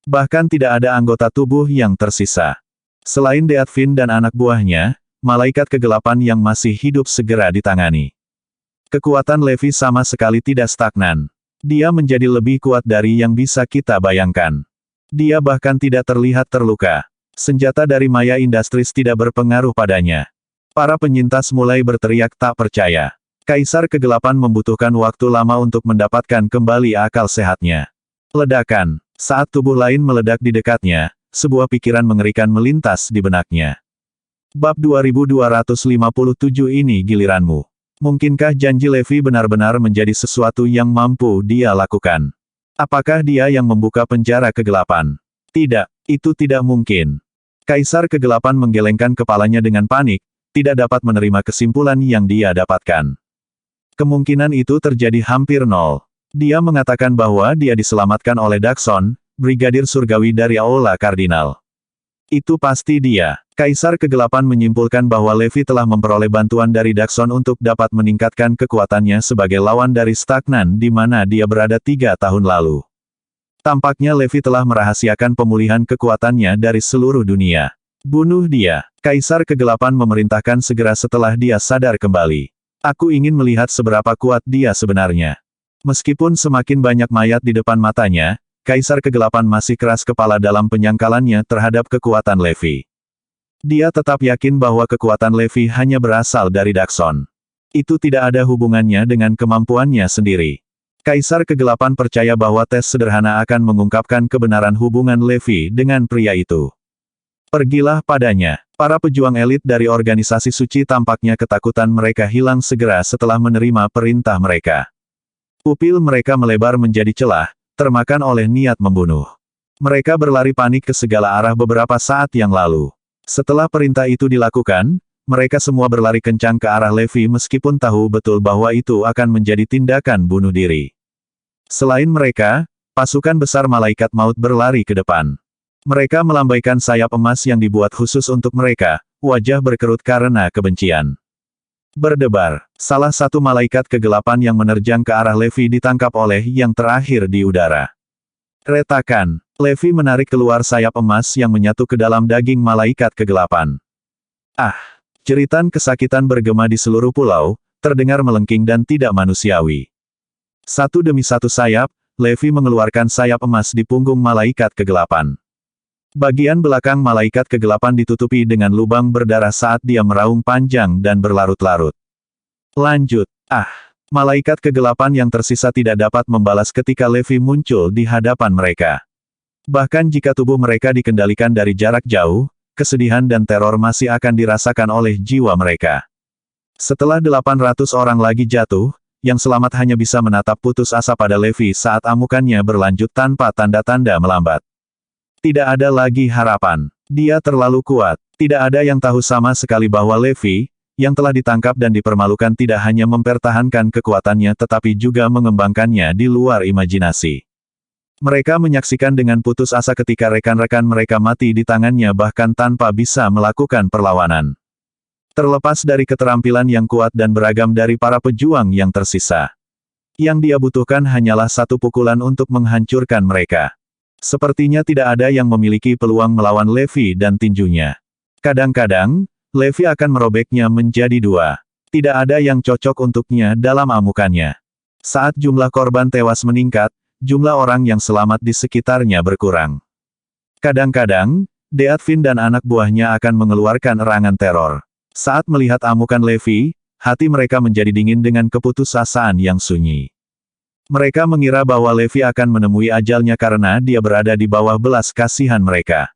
Bahkan tidak ada anggota tubuh yang tersisa. Selain Deathfin dan anak buahnya, malaikat kegelapan yang masih hidup segera ditangani. Kekuatan Levi sama sekali tidak stagnan. Dia menjadi lebih kuat dari yang bisa kita bayangkan. Dia bahkan tidak terlihat terluka. Senjata dari Maya Industries tidak berpengaruh padanya. Para penyintas mulai berteriak tak percaya. Kaisar Kegelapan membutuhkan waktu lama untuk mendapatkan kembali akal sehatnya. Ledakan. Saat tubuh lain meledak di dekatnya, sebuah pikiran mengerikan melintas di benaknya. Bab 2257 ini giliranmu. Mungkinkah janji Levi benar-benar menjadi sesuatu yang mampu dia lakukan? Apakah dia yang membuka penjara kegelapan? Tidak, itu tidak mungkin. Kaisar Kegelapan menggelengkan kepalanya dengan panik, tidak dapat menerima kesimpulan yang dia dapatkan. Kemungkinan itu terjadi hampir nol. Dia mengatakan bahwa dia diselamatkan oleh Daxon, Brigadir Surgawi dari Aula Kardinal. Itu pasti dia. Kaisar Kegelapan menyimpulkan bahwa Levi telah memperoleh bantuan dari Daxon untuk dapat meningkatkan kekuatannya sebagai lawan dari Stagnan di mana dia berada 3 tahun lalu. Tampaknya Levi telah merahasiakan pemulihan kekuatannya dari seluruh dunia. Bunuh dia. Kaisar Kegelapan memerintahkan segera setelah dia sadar kembali. Aku ingin melihat seberapa kuat dia sebenarnya. Meskipun semakin banyak mayat di depan matanya, Kaisar Kegelapan masih keras kepala dalam penyangkalannya terhadap kekuatan Levi. Dia tetap yakin bahwa kekuatan Levi hanya berasal dari Daxon. Itu tidak ada hubungannya dengan kemampuannya sendiri. Kaisar Kegelapan percaya bahwa tes sederhana akan mengungkapkan kebenaran hubungan Levi dengan pria itu. Pergilah padanya. Para pejuang elit dari organisasi suci tampaknya ketakutan mereka hilang segera setelah menerima perintah mereka. Pupil mereka melebar menjadi celah, termakan oleh niat membunuh. Mereka berlari panik ke segala arah beberapa saat yang lalu. Setelah perintah itu dilakukan, mereka semua berlari kencang ke arah Levi meskipun tahu betul bahwa itu akan menjadi tindakan bunuh diri. Selain mereka, pasukan besar malaikat maut berlari ke depan. Mereka melambaikan sayap emas yang dibuat khusus untuk mereka, wajah berkerut karena kebencian. Berdebar, salah satu malaikat kegelapan yang menerjang ke arah Levi ditangkap oleh yang terakhir di udara. Retakan, Levi menarik keluar sayap emas yang menyatu ke dalam daging malaikat kegelapan. Jeritan kesakitan bergema di seluruh pulau, terdengar melengking dan tidak manusiawi. Satu demi satu sayap, Levi mengeluarkan sayap emas di punggung malaikat kegelapan. Bagian belakang malaikat kegelapan ditutupi dengan lubang berdarah saat dia meraung panjang dan berlarut-larut. Lanjut. Malaikat kegelapan yang tersisa tidak dapat membalas ketika Levi muncul di hadapan mereka. Bahkan jika tubuh mereka dikendalikan dari jarak jauh, kesedihan dan teror masih akan dirasakan oleh jiwa mereka. Setelah 800 orang lagi jatuh, yang selamat hanya bisa menatap putus asa pada Levi saat amukannya berlanjut tanpa tanda-tanda melambat. Tidak ada lagi harapan. Dia terlalu kuat. Tidak ada yang tahu sama sekali bahwa Levi, yang telah ditangkap dan dipermalukan tidak hanya mempertahankan kekuatannya tetapi juga mengembangkannya di luar imajinasi. Mereka menyaksikan dengan putus asa ketika rekan-rekan mereka mati di tangannya bahkan tanpa bisa melakukan perlawanan. Terlepas dari keterampilan yang kuat dan beragam dari para pejuang yang tersisa. Yang dia butuhkan hanyalah satu pukulan untuk menghancurkan mereka. Sepertinya tidak ada yang memiliki peluang melawan Levi dan tinjunya. Kadang-kadang, Levi akan merobeknya menjadi dua. Tidak ada yang cocok untuknya dalam amukannya. Saat jumlah korban tewas meningkat, jumlah orang yang selamat di sekitarnya berkurang. Kadang-kadang, Deatvin dan anak buahnya akan mengeluarkan erangan teror. Saat melihat amukan Levi, hati mereka menjadi dingin dengan keputusasaan yang sunyi. Mereka mengira bahwa Levi akan menemui ajalnya karena dia berada di bawah belas kasihan mereka.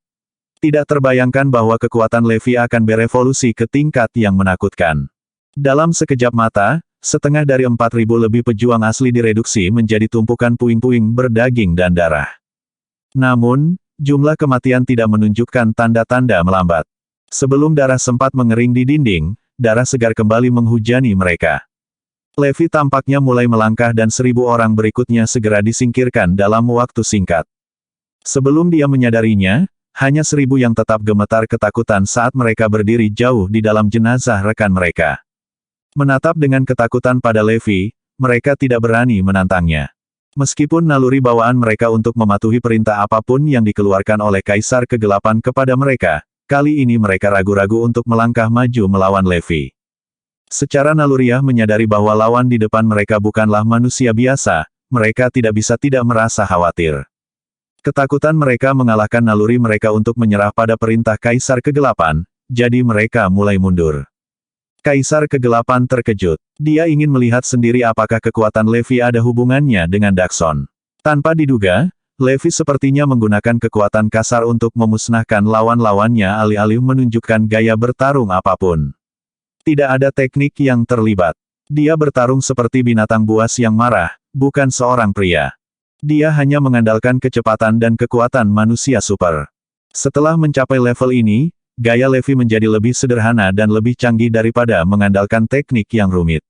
Tidak terbayangkan bahwa kekuatan Levi akan berevolusi ke tingkat yang menakutkan. Dalam sekejap mata, setengah dari 4.000 lebih pejuang asli direduksi menjadi tumpukan puing-puing berdaging dan darah. Namun, jumlah kematian tidak menunjukkan tanda-tanda melambat. Sebelum darah sempat mengering di dinding, darah segar kembali menghujani mereka. Levi tampaknya mulai melangkah dan 1.000 orang berikutnya segera disingkirkan dalam waktu singkat. Sebelum dia menyadarinya, hanya 1.000 yang tetap gemetar ketakutan saat mereka berdiri jauh di dalam jenazah rekan mereka. Menatap dengan ketakutan pada Levi, mereka tidak berani menantangnya. Meskipun naluri bawaan mereka untuk mematuhi perintah apapun yang dikeluarkan oleh Kaisar Kegelapan kepada mereka, kali ini mereka ragu-ragu untuk melangkah maju melawan Levi. Secara naluriah menyadari bahwa lawan di depan mereka bukanlah manusia biasa, mereka tidak bisa tidak merasa khawatir. Ketakutan mereka mengalahkan naluri mereka untuk menyerah pada perintah Kaisar Kegelapan, jadi mereka mulai mundur. Kaisar Kegelapan terkejut. Dia ingin melihat sendiri apakah kekuatan Levi ada hubungannya dengan Daxon. Tanpa diduga, Levi sepertinya menggunakan kekuatan kasar untuk memusnahkan lawan-lawannya alih-alih menunjukkan gaya bertarung apapun. Tidak ada teknik yang terlibat. Dia bertarung seperti binatang buas yang marah, bukan seorang pria. Dia hanya mengandalkan kecepatan dan kekuatan manusia super. Setelah mencapai level ini, gaya Levi menjadi lebih sederhana dan lebih canggih daripada mengandalkan teknik yang rumit.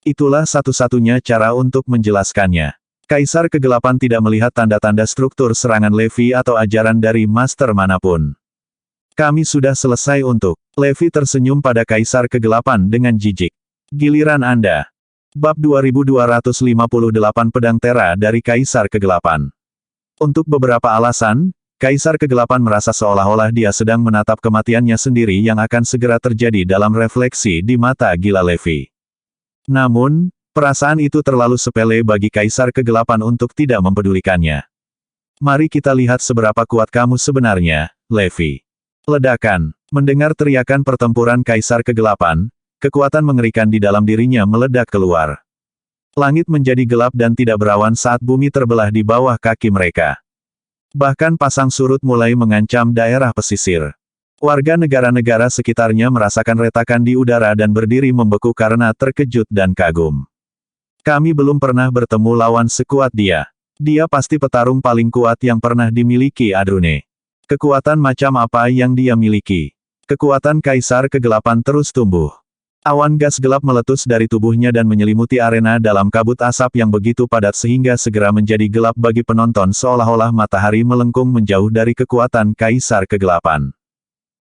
Itulah satu-satunya cara untuk menjelaskannya. Kaisar Kegelapan tidak melihat tanda-tanda struktur serangan Levi atau ajaran dari master manapun. Kami sudah selesai untuk. Levi tersenyum pada Kaisar Kegelapan dengan jijik. Giliran Anda. Bab 2258 Pedang Tera dari Kaisar Kegelapan. Untuk beberapa alasan, Kaisar Kegelapan merasa seolah-olah dia sedang menatap kematiannya sendiri yang akan segera terjadi dalam refleksi di mata gila Levi. Namun, perasaan itu terlalu sepele bagi Kaisar Kegelapan untuk tidak mempedulikannya. Mari kita lihat seberapa kuat kamu sebenarnya, Levi. Ledakan. Mendengar teriakan pertempuran Kaisar Kegelapan, kekuatan mengerikan di dalam dirinya meledak keluar. Langit menjadi gelap dan tidak berawan saat bumi terbelah di bawah kaki mereka. Bahkan pasang surut mulai mengancam daerah pesisir. Warga negara-negara sekitarnya merasakan retakan di udara dan berdiri membeku karena terkejut dan kagum. Kami belum pernah bertemu lawan sekuat dia. Dia pasti petarung paling kuat yang pernah dimiliki Adrune. Kekuatan macam apa yang dia miliki? Kekuatan Kaisar Kegelapan terus tumbuh. Awan gas gelap meletus dari tubuhnya dan menyelimuti arena dalam kabut asap yang begitu padat sehingga segera menjadi gelap bagi penonton seolah-olah matahari melengkung menjauh dari kekuatan Kaisar Kegelapan.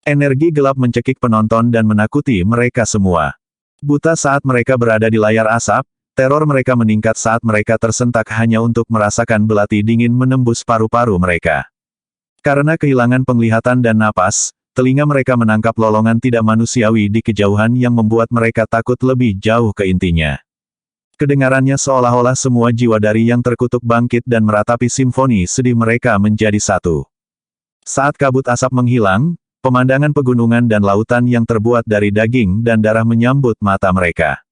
Energi gelap mencekik penonton dan menakuti mereka semua. Buta saat mereka berada di layar asap, teror mereka meningkat saat mereka tersentak hanya untuk merasakan belati dingin menembus paru-paru mereka. Karena kehilangan penglihatan dan napas, telinga mereka menangkap lolongan tidak manusiawi di kejauhan yang membuat mereka takut lebih jauh ke intinya. Kedengarannya seolah-olah semua jiwa dari yang terkutuk bangkit dan meratapi simfoni sedih mereka menjadi satu. Saat kabut asap menghilang, pemandangan pegunungan dan lautan yang terbuat dari daging dan darah menyambut mata mereka.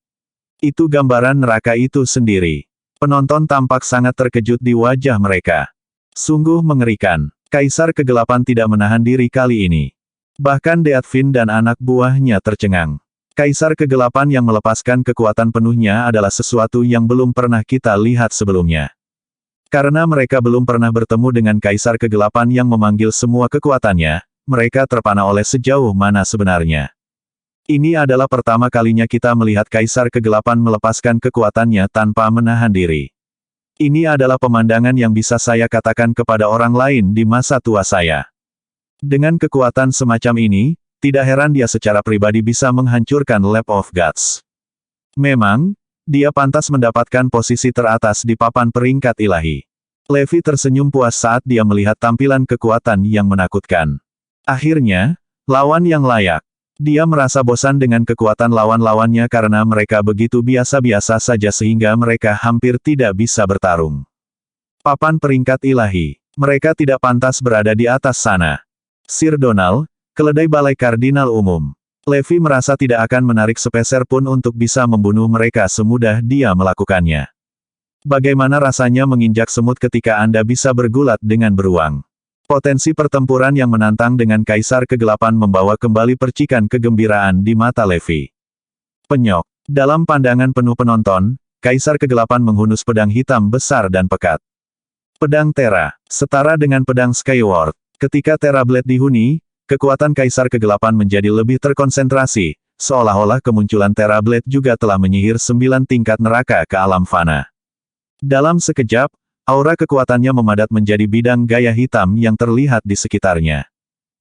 Itu gambaran neraka itu sendiri. Penonton tampak sangat terkejut di wajah mereka. Sungguh mengerikan. Kaisar Kegelapan tidak menahan diri kali ini. Bahkan Deatvin dan anak buahnya tercengang. Kaisar Kegelapan yang melepaskan kekuatan penuhnya adalah sesuatu yang belum pernah kita lihat sebelumnya. Karena mereka belum pernah bertemu dengan Kaisar Kegelapan yang memanggil semua kekuatannya, mereka terpana oleh sejauh mana sebenarnya. Ini adalah pertama kalinya kita melihat Kaisar Kegelapan melepaskan kekuatannya tanpa menahan diri. Ini adalah pemandangan yang bisa saya katakan kepada orang lain di masa tua saya. Dengan kekuatan semacam ini, tidak heran dia secara pribadi bisa menghancurkan Lab of Gods. Memang, dia pantas mendapatkan posisi teratas di papan peringkat ilahi. Levi tersenyum puas saat dia melihat tampilan kekuatan yang menakutkan. Akhirnya, lawan yang layak. Dia merasa bosan dengan kekuatan lawan-lawannya karena mereka begitu biasa-biasa saja sehingga mereka hampir tidak bisa bertarung. Papan peringkat ilahi. Mereka tidak pantas berada di atas sana. Sir Donald, keledai Balai Kardinal Umum. Levi merasa tidak akan menarik sepeser pun untuk bisa membunuh mereka semudah dia melakukannya. Bagaimana rasanya menginjak semut ketika Anda bisa bergulat dengan beruang? Potensi pertempuran yang menantang dengan Kaisar Kegelapan membawa kembali percikan kegembiraan di mata Levi. Penyok. Dalam pandangan penuh penonton, Kaisar Kegelapan menghunus pedang hitam besar dan pekat. Pedang Terra, setara dengan pedang Skyward. Ketika Terra Blade dihuni, kekuatan Kaisar Kegelapan menjadi lebih terkonsentrasi, seolah-olah kemunculan Terra Blade juga telah menyihir 9 tingkat neraka ke alam fana. Dalam sekejap, aura kekuatannya memadat menjadi bidang gaya hitam yang terlihat di sekitarnya.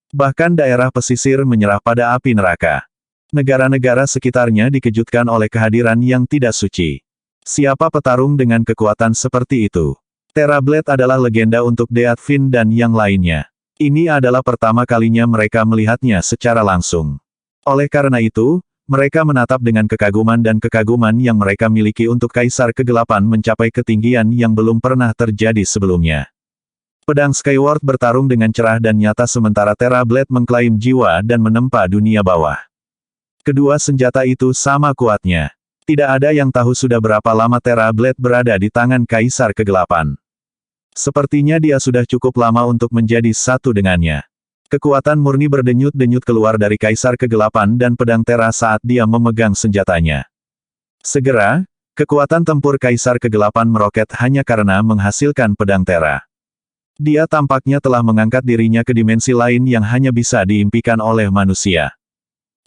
Bahkan daerah pesisir menyerah pada api neraka. Negara-negara sekitarnya dikejutkan oleh kehadiran yang tidak suci. Siapa petarung dengan kekuatan seperti itu? Terra Blade adalah legenda untuk Death Fiend dan yang lainnya. Ini adalah pertama kalinya mereka melihatnya secara langsung. Oleh karena itu, mereka menatap dengan kekaguman dan kekaguman yang mereka miliki untuk Kaisar Kegelapan mencapai ketinggian yang belum pernah terjadi sebelumnya. Pedang Skyward bertarung dengan cerah dan nyata sementara Terra Blade mengklaim jiwa dan menempa dunia bawah. Kedua senjata itu sama kuatnya. Tidak ada yang tahu sudah berapa lama Terra Blade berada di tangan Kaisar Kegelapan. Sepertinya dia sudah cukup lama untuk menjadi satu dengannya. Kekuatan murni berdenyut-denyut keluar dari Kaisar Kegelapan dan pedang Terra saat dia memegang senjatanya. Segera, kekuatan tempur Kaisar Kegelapan meroket hanya karena menghasilkan pedang Terra. Dia tampaknya telah mengangkat dirinya ke dimensi lain yang hanya bisa diimpikan oleh manusia.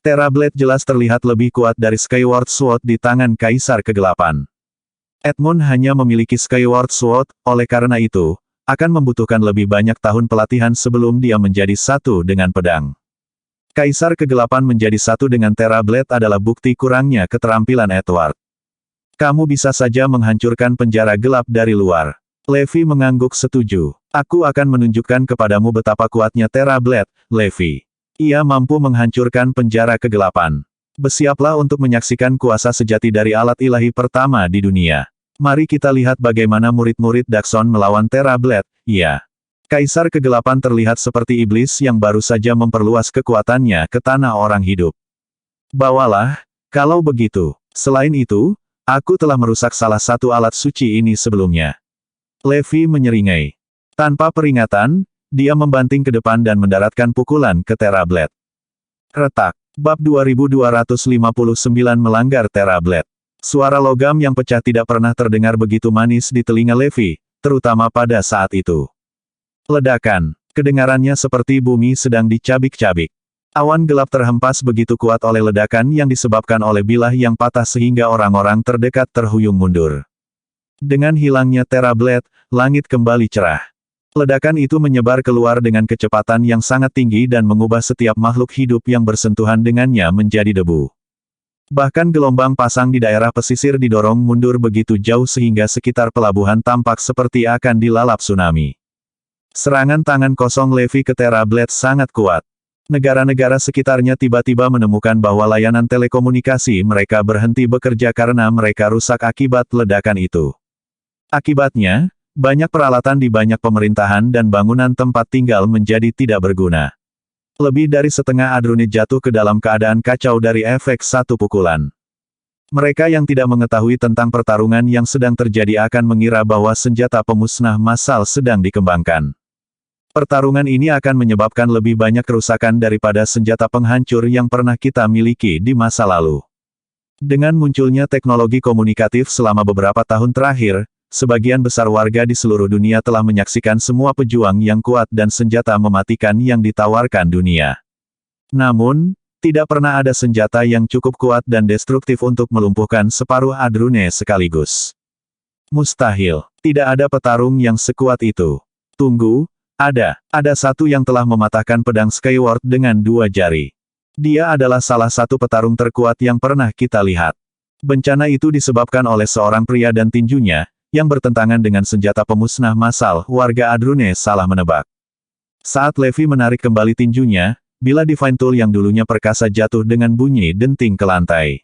Terra Blade jelas terlihat lebih kuat dari Skyward Sword di tangan Kaisar Kegelapan. Edmund hanya memiliki Skyward Sword, oleh karena itu, akan membutuhkan lebih banyak tahun pelatihan sebelum dia menjadi satu dengan pedang. Kaisar Kegelapan menjadi satu dengan Terra Blade adalah bukti kurangnya keterampilan Edward. Kamu bisa saja menghancurkan penjara gelap dari luar. Levi mengangguk setuju. Aku akan menunjukkan kepadamu betapa kuatnya Terra Blade, Levi. Ia mampu menghancurkan penjara kegelapan. Bersiaplah untuk menyaksikan kuasa sejati dari alat ilahi pertama di dunia. Mari kita lihat bagaimana murid-murid Daxon melawan Terra Blade, ya. Kaisar Kegelapan terlihat seperti iblis yang baru saja memperluas kekuatannya ke tanah orang hidup. Bawalah, kalau begitu. Selain itu, aku telah merusak salah satu alat suci ini sebelumnya. Levi menyeringai. Tanpa peringatan, dia membanting ke depan dan mendaratkan pukulan ke Terra Blade. Retak. Bab 2259 melanggar Terra Blade. Suara logam yang pecah tidak pernah terdengar begitu manis di telinga Levi, terutama pada saat itu. Ledakan. Kedengarannya seperti bumi sedang dicabik-cabik. Awan gelap terhempas begitu kuat oleh ledakan yang disebabkan oleh bilah yang patah sehingga orang-orang terdekat terhuyung mundur. Dengan hilangnya Terra Blade, langit kembali cerah. Ledakan itu menyebar keluar dengan kecepatan yang sangat tinggi dan mengubah setiap makhluk hidup yang bersentuhan dengannya menjadi debu. Bahkan gelombang pasang di daerah pesisir didorong mundur begitu jauh sehingga sekitar pelabuhan tampak seperti akan dilalap tsunami. Serangan tangan kosong Levi ke Terra Blade sangat kuat. Negara-negara sekitarnya tiba-tiba menemukan bahwa layanan telekomunikasi mereka berhenti bekerja karena mereka rusak akibat ledakan itu. Akibatnya, banyak peralatan di banyak pemerintahan dan bangunan tempat tinggal menjadi tidak berguna. Lebih dari setengah Adrunit jatuh ke dalam keadaan kacau dari efek satu pukulan. Mereka yang tidak mengetahui tentang pertarungan yang sedang terjadi akan mengira bahwa senjata pemusnah massal sedang dikembangkan. Pertarungan ini akan menyebabkan lebih banyak kerusakan daripada senjata penghancur yang pernah kita miliki di masa lalu. Dengan munculnya teknologi komunikatif selama beberapa tahun terakhir, sebagian besar warga di seluruh dunia telah menyaksikan semua pejuang yang kuat dan senjata mematikan yang ditawarkan dunia. Namun, tidak pernah ada senjata yang cukup kuat dan destruktif untuk melumpuhkan separuh Adrune sekaligus. Mustahil. Tidak ada petarung yang sekuat itu. Tunggu, ada satu yang telah mematahkan pedang Skyward dengan 2 jari. Dia adalah salah satu petarung terkuat yang pernah kita lihat. Bencana itu disebabkan oleh seorang pria dan tinjunya, yang bertentangan dengan senjata pemusnah massal. Warga Adrune salah menebak. Saat Levi menarik kembali tinjunya, bila Divine Tool yang dulunya perkasa jatuh dengan bunyi denting ke lantai.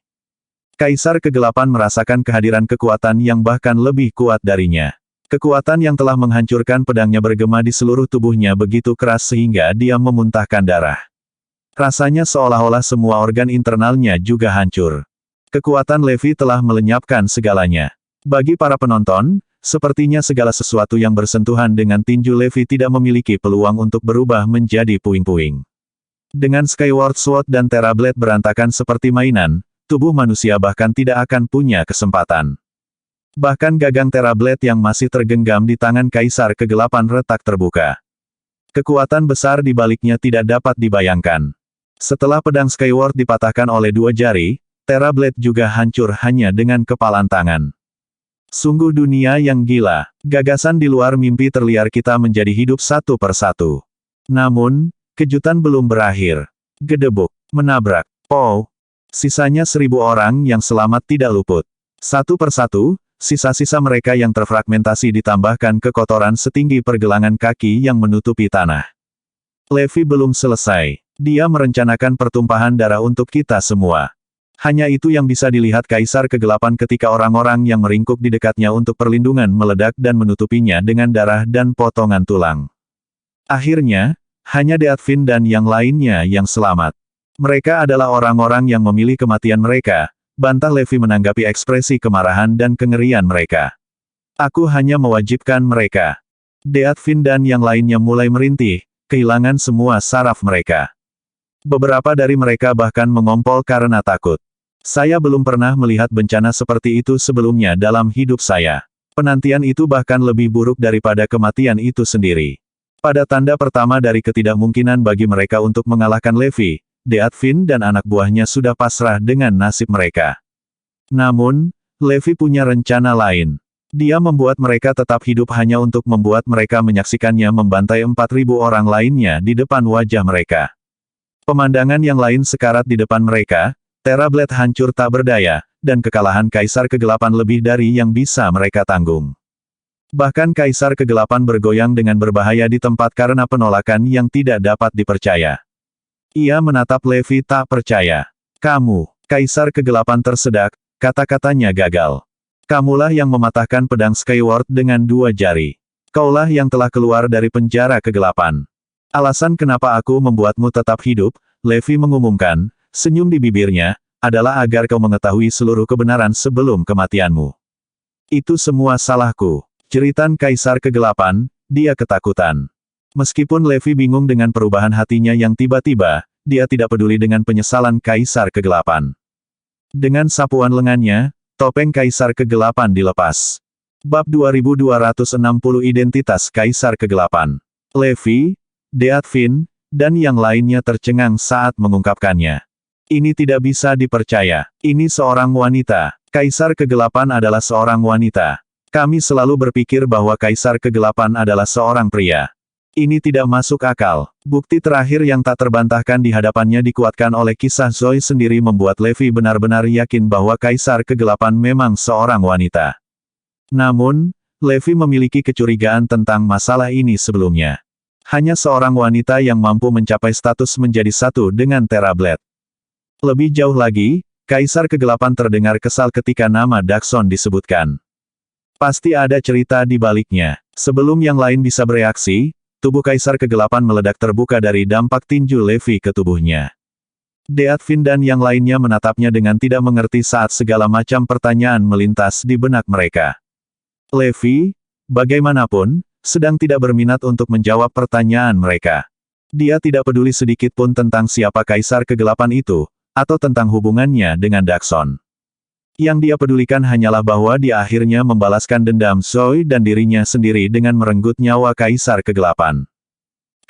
Kaisar Kegelapan merasakan kehadiran kekuatan yang bahkan lebih kuat darinya. Kekuatan yang telah menghancurkan pedangnya bergema di seluruh tubuhnya begitu keras sehingga dia memuntahkan darah. Rasanya seolah-olah semua organ internalnya juga hancur. Kekuatan Levi telah melenyapkan segalanya. Bagi para penonton, sepertinya segala sesuatu yang bersentuhan dengan tinju Levi tidak memiliki peluang untuk berubah menjadi puing-puing. Dengan Skyward Sword dan Terra Blade berantakan seperti mainan, tubuh manusia bahkan tidak akan punya kesempatan. Bahkan gagang Terra Blade yang masih tergenggam di tangan Kaisar Kegelapan retak terbuka. Kekuatan besar di baliknya tidak dapat dibayangkan. Setelah pedang Skyward dipatahkan oleh 2 jari, Terra Blade juga hancur hanya dengan kepalan tangan. Sungguh dunia yang gila. Gagasan di luar mimpi terliar kita menjadi hidup satu persatu. Namun, kejutan belum berakhir. Gedebuk, menabrak, sisanya 1000 orang yang selamat tidak luput. Satu persatu, sisa-sisa mereka yang terfragmentasi ditambahkan ke kotoran setinggi pergelangan kaki yang menutupi tanah. Levi belum selesai. Dia merencanakan pertumpahan darah untuk kita semua. Hanya itu yang bisa dilihat Kaisar Kegelapan ketika orang-orang yang meringkuk di dekatnya untuk perlindungan meledak dan menutupinya dengan darah dan potongan tulang. Akhirnya, hanya Deathfin dan yang lainnya yang selamat. Mereka adalah orang-orang yang memilih kematian mereka, bantah Levi menanggapi ekspresi kemarahan dan kengerian mereka. Aku hanya mewajibkan mereka. Deathfin dan yang lainnya mulai merintih, kehilangan semua saraf mereka. Beberapa dari mereka bahkan mengompol karena takut. Saya belum pernah melihat bencana seperti itu sebelumnya dalam hidup saya. Penantian itu bahkan lebih buruk daripada kematian itu sendiri. Pada tanda pertama dari ketidakmungkinan bagi mereka untuk mengalahkan Levi, Deathfin dan anak buahnya sudah pasrah dengan nasib mereka. Namun, Levi punya rencana lain. Dia membuat mereka tetap hidup hanya untuk membuat mereka menyaksikannya membantai 4.000 orang lainnya di depan wajah mereka. Pemandangan yang lain sekarat di depan mereka, Terra Blade hancur tak berdaya, dan kekalahan Kaisar Kegelapan lebih dari yang bisa mereka tanggung. Bahkan Kaisar Kegelapan bergoyang dengan berbahaya di tempat karena penolakan yang tidak dapat dipercaya. Ia menatap Levi tak percaya. Kamu, Kaisar Kegelapan tersedak, kata-katanya gagal. Kamulah yang mematahkan pedang Skyward dengan 2 jari. Kaulah yang telah keluar dari penjara kegelapan. Alasan kenapa aku membuatmu tetap hidup, Levi mengumumkan, senyum di bibirnya, adalah agar kau mengetahui seluruh kebenaran sebelum kematianmu. Itu semua salahku. Jeritan Kaisar Kegelapan, dia ketakutan. Meskipun Levi bingung dengan perubahan hatinya yang tiba-tiba, dia tidak peduli dengan penyesalan Kaisar Kegelapan. Dengan sapuan lengannya, topeng Kaisar Kegelapan dilepas. Bab 2260 Identitas Kaisar Kegelapan. Levi, Deathfin, dan yang lainnya tercengang saat mengungkapkannya. Ini tidak bisa dipercaya. Ini seorang wanita. Kaisar Kegelapan adalah seorang wanita. Kami selalu berpikir bahwa Kaisar Kegelapan adalah seorang pria. Ini tidak masuk akal. Bukti terakhir yang tak terbantahkan di hadapannya dikuatkan oleh kisah Zoe sendiri membuat Levi benar-benar yakin bahwa Kaisar Kegelapan memang seorang wanita. Namun, Levi memiliki kecurigaan tentang masalah ini sebelumnya. Hanya seorang wanita yang mampu mencapai status menjadi satu dengan Terra Blade. Lebih jauh lagi, Kaisar Kegelapan terdengar kesal ketika nama Daxon disebutkan. Pasti ada cerita di baliknya. Sebelum yang lain bisa bereaksi, tubuh Kaisar Kegelapan meledak terbuka dari dampak tinju Levi ke tubuhnya. Deathfin dan yang lainnya menatapnya dengan tidak mengerti saat segala macam pertanyaan melintas di benak mereka. Levi, bagaimanapun, sedang tidak berminat untuk menjawab pertanyaan mereka. Dia tidak peduli sedikit pun tentang siapa Kaisar Kegelapan itu, atau tentang hubungannya dengan Dakson. Yang dia pedulikan hanyalah bahwa dia akhirnya membalaskan dendam Zoe dan dirinya sendiri dengan merenggut nyawa Kaisar Kegelapan.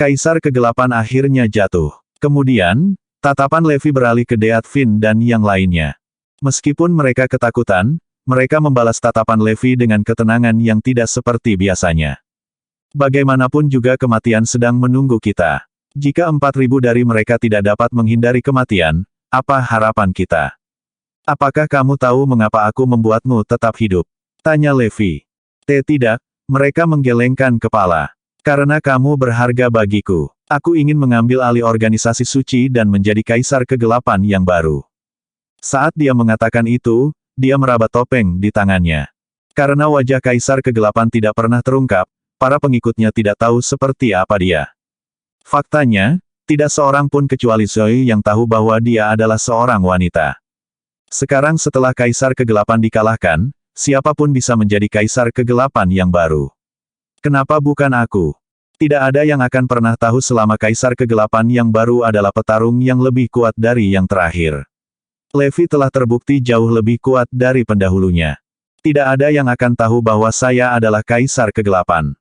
Kaisar Kegelapan akhirnya jatuh. Kemudian, tatapan Levi beralih ke Deat Fin dan yang lainnya. Meskipun mereka ketakutan, mereka membalas tatapan Levi dengan ketenangan yang tidak seperti biasanya. Bagaimanapun juga kematian sedang menunggu kita. Jika 4.000 dari mereka tidak dapat menghindari kematian, apa harapan kita? Apakah kamu tahu mengapa aku membuatmu tetap hidup? Tanya Levi. Tidak, mereka menggelengkan kepala. Karena kamu berharga bagiku. Aku ingin mengambil alih organisasi suci dan menjadi Kaisar Kegelapan yang baru. Saat dia mengatakan itu, dia meraba topeng di tangannya. Karena wajah Kaisar Kegelapan tidak pernah terungkap, para pengikutnya tidak tahu seperti apa dia. Faktanya, tidak seorang pun kecuali Zoe yang tahu bahwa dia adalah seorang wanita. Sekarang setelah Kaisar Kegelapan dikalahkan, siapapun bisa menjadi Kaisar Kegelapan yang baru. Kenapa bukan aku? Tidak ada yang akan pernah tahu selama Kaisar Kegelapan yang baru adalah petarung yang lebih kuat dari yang terakhir. Levi telah terbukti jauh lebih kuat dari pendahulunya. Tidak ada yang akan tahu bahwa saya adalah Kaisar Kegelapan.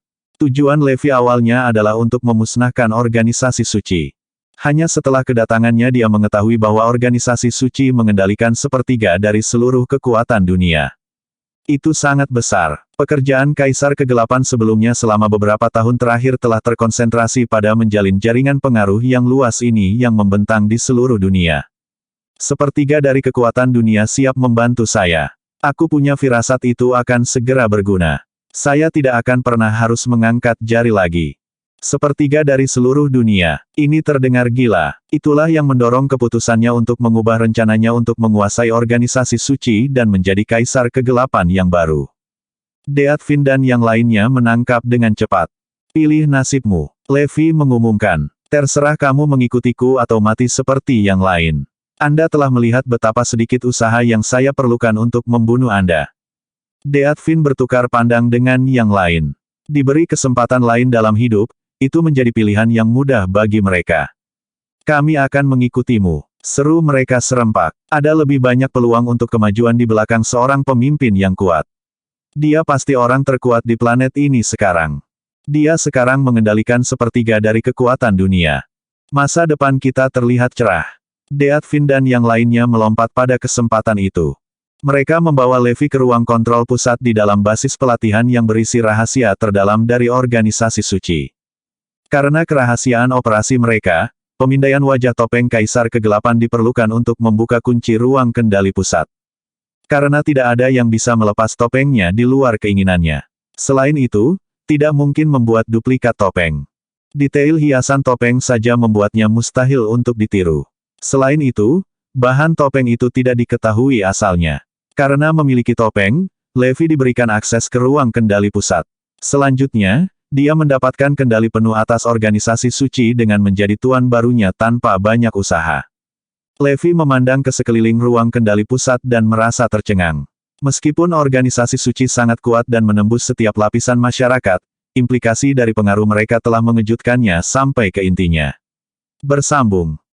Tujuan Levi awalnya adalah untuk memusnahkan organisasi suci. Hanya setelah kedatangannya dia mengetahui bahwa organisasi suci mengendalikan sepertiga dari seluruh kekuatan dunia. Itu sangat besar. Pekerjaan Kaisar Kegelapan sebelumnya selama beberapa tahun terakhir telah terkonsentrasi pada menjalin jaringan pengaruh yang luas ini yang membentang di seluruh dunia. Sepertiga dari kekuatan dunia siap membantu saya. Aku punya firasat itu akan segera berguna. Saya tidak akan pernah harus mengangkat jari lagi. Sepertiga dari seluruh dunia. Ini terdengar gila. Itulah yang mendorong keputusannya untuk mengubah rencananya untuk menguasai organisasi suci dan menjadi Kaisar Kegelapan yang baru. Deat Fin dan yang lainnya menangkap dengan cepat. Pilih nasibmu. Levi mengumumkan. Terserah kamu mengikutiku atau mati seperti yang lain. Anda telah melihat betapa sedikit usaha yang saya perlukan untuk membunuh Anda. Deat Fin bertukar pandang dengan yang lain. Diberi kesempatan lain dalam hidup, itu menjadi pilihan yang mudah bagi mereka. Kami akan mengikutimu, seru mereka serempak. Ada lebih banyak peluang untuk kemajuan di belakang seorang pemimpin yang kuat. Dia pasti orang terkuat di planet ini sekarang. Dia sekarang mengendalikan sepertiga dari kekuatan dunia. Masa depan kita terlihat cerah. Deat Fin dan yang lainnya melompat pada kesempatan itu. Mereka membawa Levi ke ruang kontrol pusat di dalam basis pelatihan yang berisi rahasia terdalam dari organisasi suci. Karena kerahasiaan operasi mereka, pemindaian wajah topeng Kaisar Kegelapan diperlukan untuk membuka kunci ruang kendali pusat. Karena tidak ada yang bisa melepas topengnya di luar keinginannya. Selain itu, tidak mungkin membuat duplikat topeng. Detail hiasan topeng saja membuatnya mustahil untuk ditiru. Selain itu, bahan topeng itu tidak diketahui asalnya. Karena memiliki topeng, Levi diberikan akses ke ruang kendali pusat. Selanjutnya, dia mendapatkan kendali penuh atas organisasi suci dengan menjadi tuan barunya tanpa banyak usaha. Levi memandang ke sekeliling ruang kendali pusat dan merasa tercengang. Meskipun organisasi suci sangat kuat dan menembus setiap lapisan masyarakat, implikasi dari pengaruh mereka telah mengejutkannya sampai ke intinya. Bersambung.